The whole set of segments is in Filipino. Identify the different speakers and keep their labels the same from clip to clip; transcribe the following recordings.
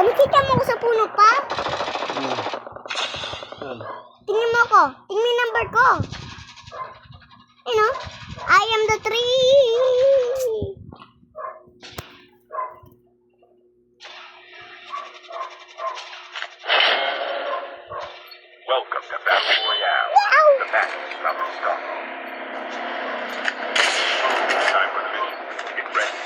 Speaker 1: Nakita mo ko sa puno pa? Tingnan mo ako. Tingnan yung number ko. You know, I am the tree.
Speaker 2: Welcome to Battle Royale.
Speaker 1: Wow.
Speaker 2: The match is about to start. Time for the mission. Get ready.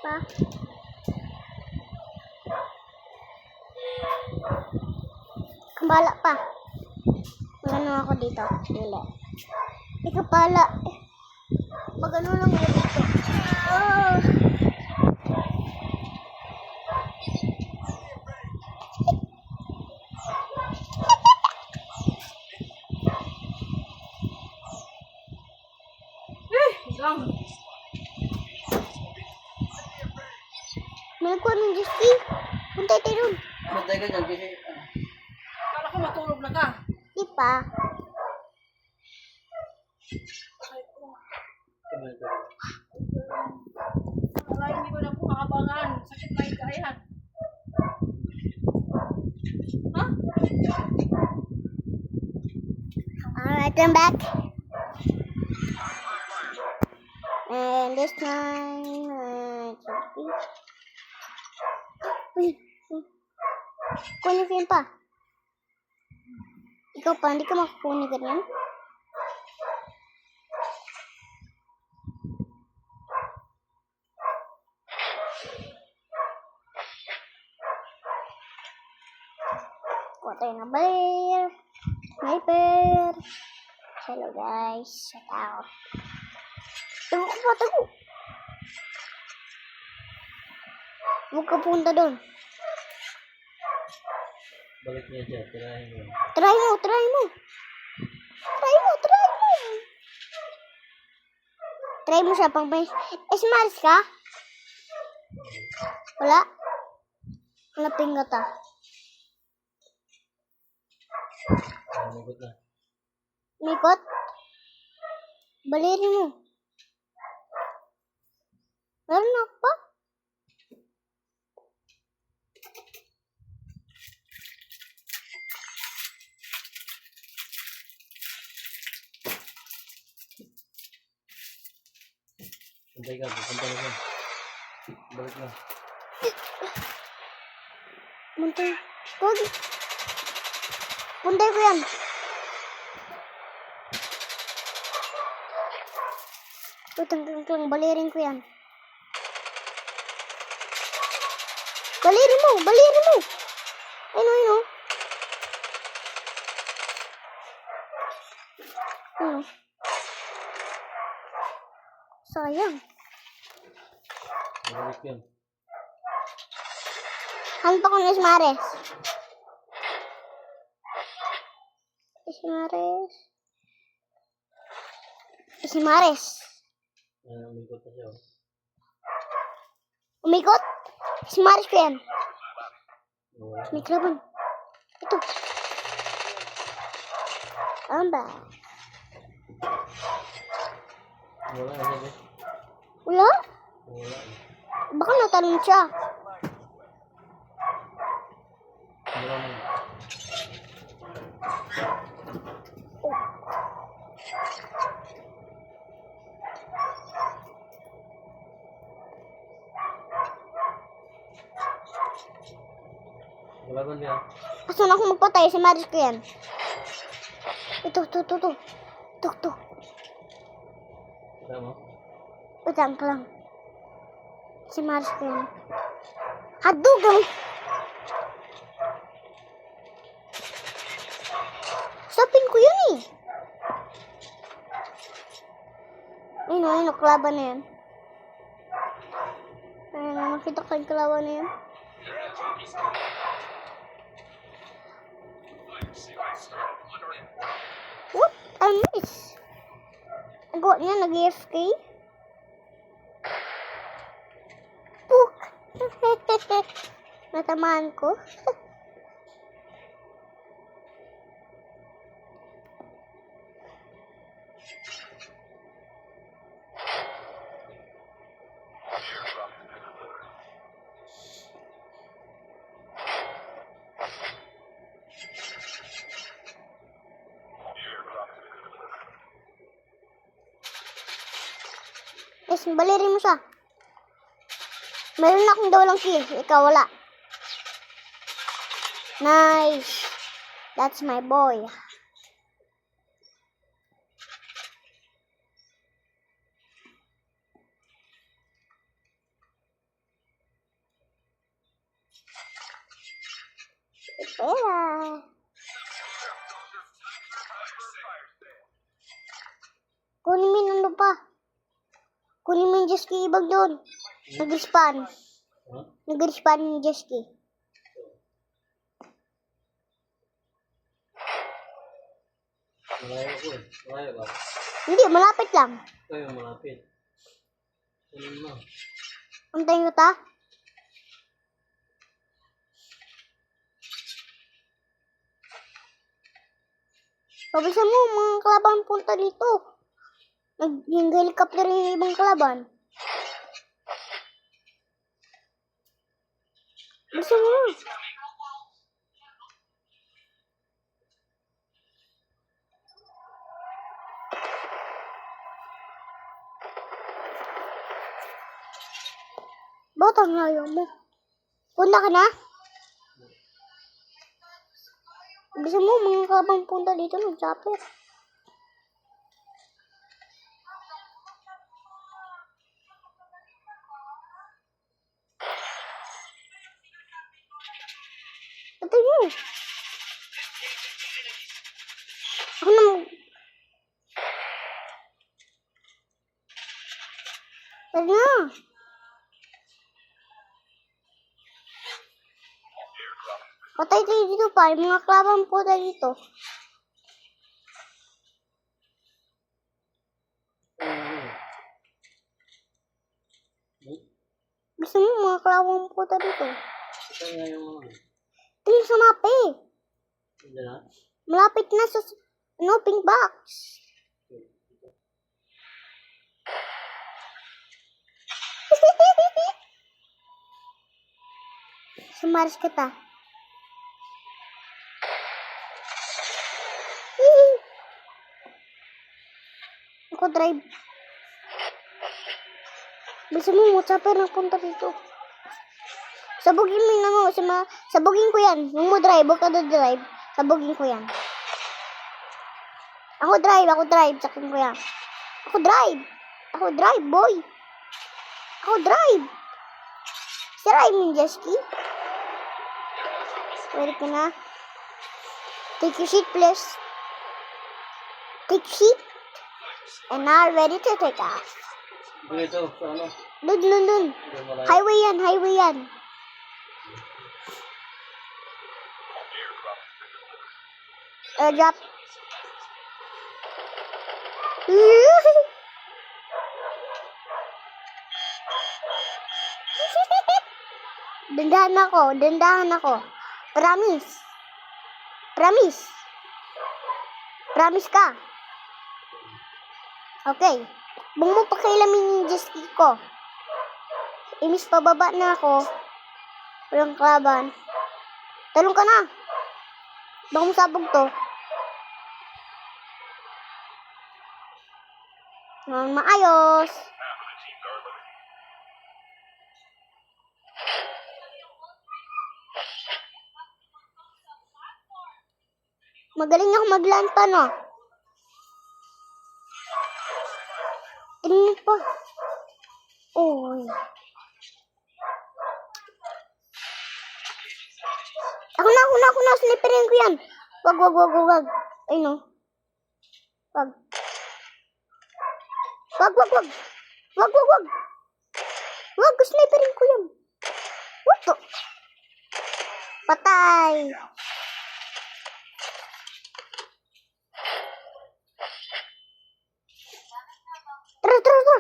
Speaker 1: Pa? Kambala pa. Magano ako dito. Wala. Ikaw pala. Magano lang yun dito. Oh. May kuha ng Justy. Puntay tayo dun.
Speaker 3: Matay ka dyan kasi
Speaker 4: Kala ko matulog na ka.
Speaker 1: Di pa.
Speaker 4: Wala, hindi ko na po makabangan. Sakit na yung kayan. Ha?
Speaker 1: Alright, I'm back. And this time, kunin ko yun pa. Ikaw pa, hindi ka makakunin ganyan. Kuha tayo ng baler. Sniper. Hello guys. Shout out. Tago ko pa, tago. Huwag ka punta doon.
Speaker 3: balik niya siya, tirahin mo.
Speaker 1: Try mo, try mo. Try mo, try mo. Try mo siya pang may... Smiles ka? Wala? Wala pingat ah.
Speaker 3: Magot na.
Speaker 1: Mikot? Baliri mo. Meron na pa?
Speaker 3: Puntay ka, pupunta na siya. Balik na.
Speaker 1: Muntay. Huwag. Puntay ko yan. Tutang balirin ko yan. Baliri mo, baliri mo. Ayun, ayun. Ayun. Sayang.
Speaker 3: Balik yan.
Speaker 1: Hanto ko na Ismares. Ismares. Ismares.
Speaker 3: Umikot na siya.
Speaker 1: Umikot? Ismares ko yan.
Speaker 3: Wala.
Speaker 1: May klaban. Ito. Amba.
Speaker 3: Wala na siya.
Speaker 1: Wala?
Speaker 3: Wala.
Speaker 1: Baka natalon siya.
Speaker 3: Wala na. Wala ba niya?
Speaker 1: Asan ako magpatay? Si Maris ko yan. Ito. Ito.
Speaker 3: Wala mo?
Speaker 1: Utang ka lang. Si Maris ko yan. Hadugay! Sapin ko yun eh. Ayun, naklaban na yan. Ayun, nakita ko yung kalaban na yan. What? I miss. Nagawa niya, nag-AFK. Natamaan ko. Yes, balirin mo siya. Meron akong dawalang kill. Ikaw wala. Nice. That's my boy. Pera. Kunin mo yung lupa. Kunin mo yung jet ski ibag doon. Nag-respawn.
Speaker 3: Ha?
Speaker 1: Nag-respawn yung jet ski.
Speaker 3: Malayo ko eh. Malayo ba?
Speaker 1: Hindi, malapit lang.
Speaker 3: Ito yung malapit. Ano na?
Speaker 1: Antayin ko ta. Pabisan mo, mga kalaban punta dito. Nag-helicopter yung ibang kalaban. Bisa mo. Bakit ang layo mo? Punta ka na? Bisa mo, mga kalabang punta dito ng chopper. Patay mo. Ako na Tara na. Patay tayo dito pa. Yung mga kalabang punta dito. Gusto mo, mga kalabang punta dito.
Speaker 3: Ito nga yung ano.
Speaker 1: Tingin sa mapa eh.
Speaker 3: Hindi na?
Speaker 1: Malapit na sa pink box. Sumaris kita. Ako drive. Bisa mo, chopper na punta dito. Sabugin mo yung ano, sabugin ko yan. Huwag mo drive, huwag ka na drive. Sabugin ko yan. Ako drive, sakin ko yan. Ako drive, boy. Ako drive. Sirain mo yung jet ski. Ready ka na? Take your seat, please. Take seat. And now ready to take off.
Speaker 3: Dito, sa ano?
Speaker 1: Dun.
Speaker 3: Hindi malayo.
Speaker 1: Highway yan. Drop. Dandahan ako. Promise ka. Okay. Huwag mo pakialamin yung jet ski ko. Imis pababa na ako. Walang kalaban. Talong ka na. Baka masabog to. Maayos. Magaling ako mag-land pa, no? Tingnan pa. Uy. Ako na. Sniperin ko yan. Wag. Ay, no. Wag. Wag, sniperin ko yan. What the? Patay. Tara.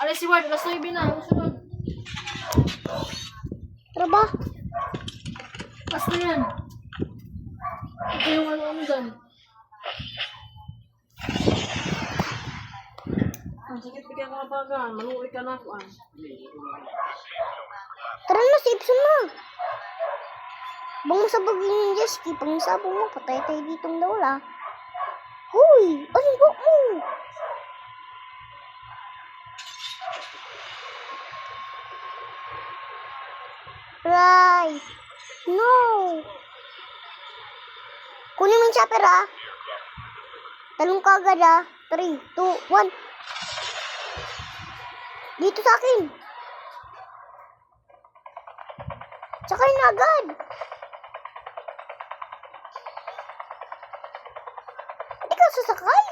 Speaker 4: Alis si Ward, alas 9 na. Sunod.
Speaker 1: Ano ba?
Speaker 4: Pas na yan. Ito yung ano dyan. Ang sakit bigyan ka kabagan. Maluwi ka na ako.
Speaker 1: Tara na, Simpson na. Bang sabog yung jet ski. Pang sabog mo, patay tayo ditong dawla. Huy! Anong go mo? Right. No. Kunin mo yung chopper, ah. Talong ka agad, ah. 3, 2, 1. Dito sa akin. Sakay na agad. Hindi ka sasakay.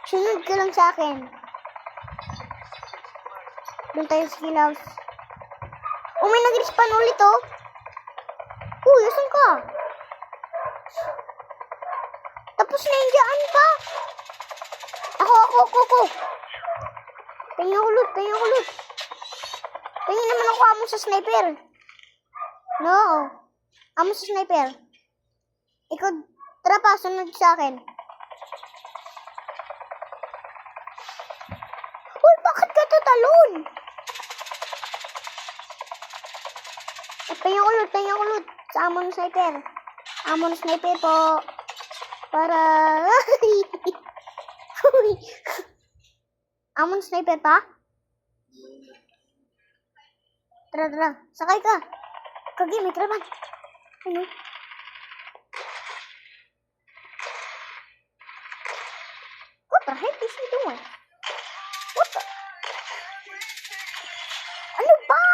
Speaker 1: Sunod ka lang sa akin. Doon tayo sa skill house. Oh, may nag-respawn ulit, oh. Uy, asan ka? Tapos na yung dyan pa. Ako. Tingnan ko loot. Tingnan naman ako amo sa sniper. No. Amo sa sniper. Ikaw, tara pa, sunod sa akin. Uy, bakit ka tatalon? Tingnan ko loot. Sa amo ng sniper. Amo ng sniper po. Para... Amo ng sniper pa? Tara. Sakay ka. Kagi, may traban. Ano? What the heck is he doing? What the... Ano ba?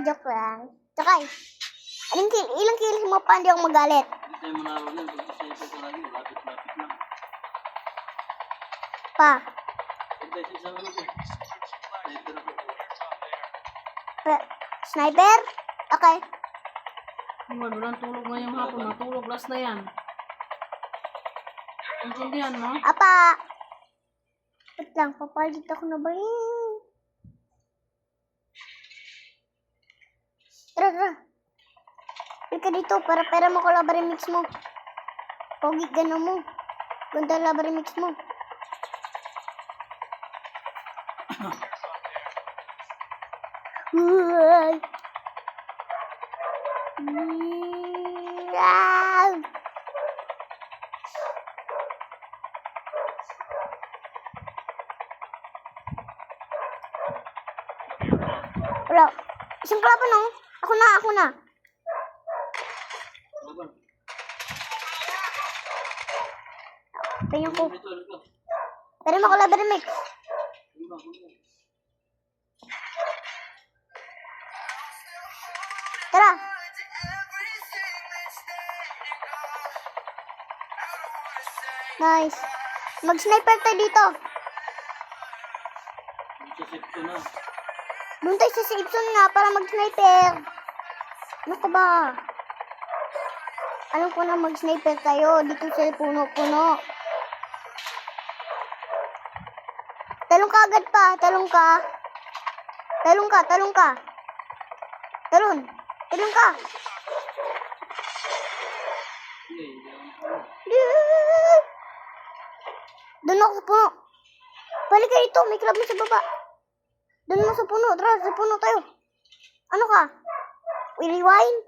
Speaker 1: Joke lang. Sakay. Ilang kilos mo pa hindi ako magalit?
Speaker 3: Hindi tayo manalo yan. Pag isa ka lagi, lapit-lapit lang.
Speaker 1: Pa.
Speaker 3: Pag tayo sa isang ano ko. Sniper ako.
Speaker 1: Sniper? Okay.
Speaker 4: Walang tulog ngayong hapon. Matulog last na yan. Intindihan mo?
Speaker 1: Apa. Wait lang, papalit ako na ba yun? Tara. Balik ka dito para pera mo ko labar mix mo. Pogi gano'n mo. Ganda labar mix mo. Uy. Wala. Isang kalaban, no? Ako na.
Speaker 3: Laban.
Speaker 1: Tingnan ko.
Speaker 3: Ito.
Speaker 1: Pero mo ko laban mix. Tara. Nice. Mag-sniper tayo dito.
Speaker 3: Sasip ko na.
Speaker 1: Doon tayo sa safe zone nga para mag-sniper. Ano ka ba? Alam ko na mag-sniper tayo dito sa puno-puno. Talong ka agad pa. Talong ka. Talon ka. Doon ako sa puno. Balik ka dito. May crab mo sa baba. Doon mo sa puno. Tara, sa puno tayo. Ano ka? Willy wine?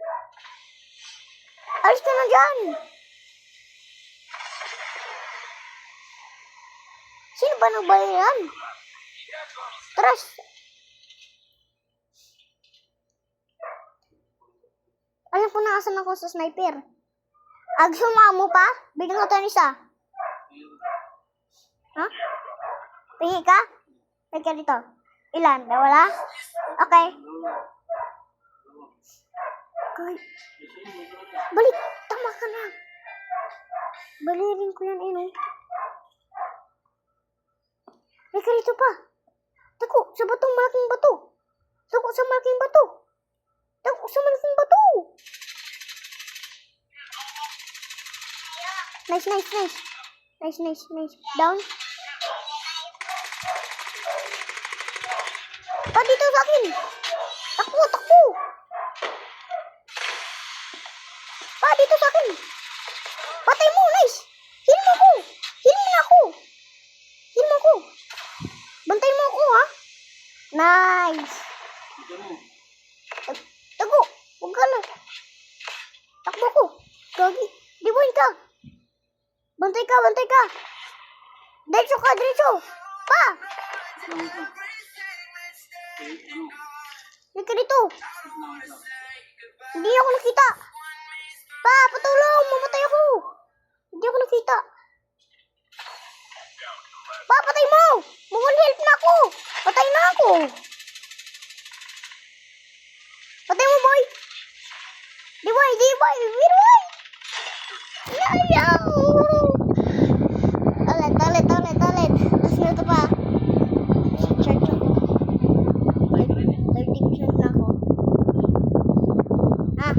Speaker 1: Alis ka na dyan. Sino ba nagbayaran? Tara. Alam ko na asan ako sa sniper. Agsuma mo pa? Bigyan ko tayo isa. Ha? Pingi ka? Teka dito. Ilan? Wala? Okay. Balik. Tama ka na. Balirin ko yan, ino. Teka dito pa. Tako, sa batong malaking bato. Tako sa malaking bato. Tako sa malaking bato. Nice. Down. Pa, dito sa akin. Takbo, takbo. Pa, dito sa akin. Patay mo, nice. Heal mo ko. Heal mo na ako. Heal mo ko. Bantay mo ako, ha? Nice. Tago. Huwag ka na. Takbo ko. Gagi. Dibuin ka. Bantay ka, bantay ka. Diretso ka, diretso. Pa! Hindi ka dito. Hindi ako nakita. Pa, patulong. Mamatay ako. Hindi ako nakita. Pa, patay mo. Mawal health na ako. Patay na ako. Patay mo, boy. Di boy, di boy. Di boy. Yayaw. Talit. Tapos nito pa. Charge ako. 30% na ako. Ah.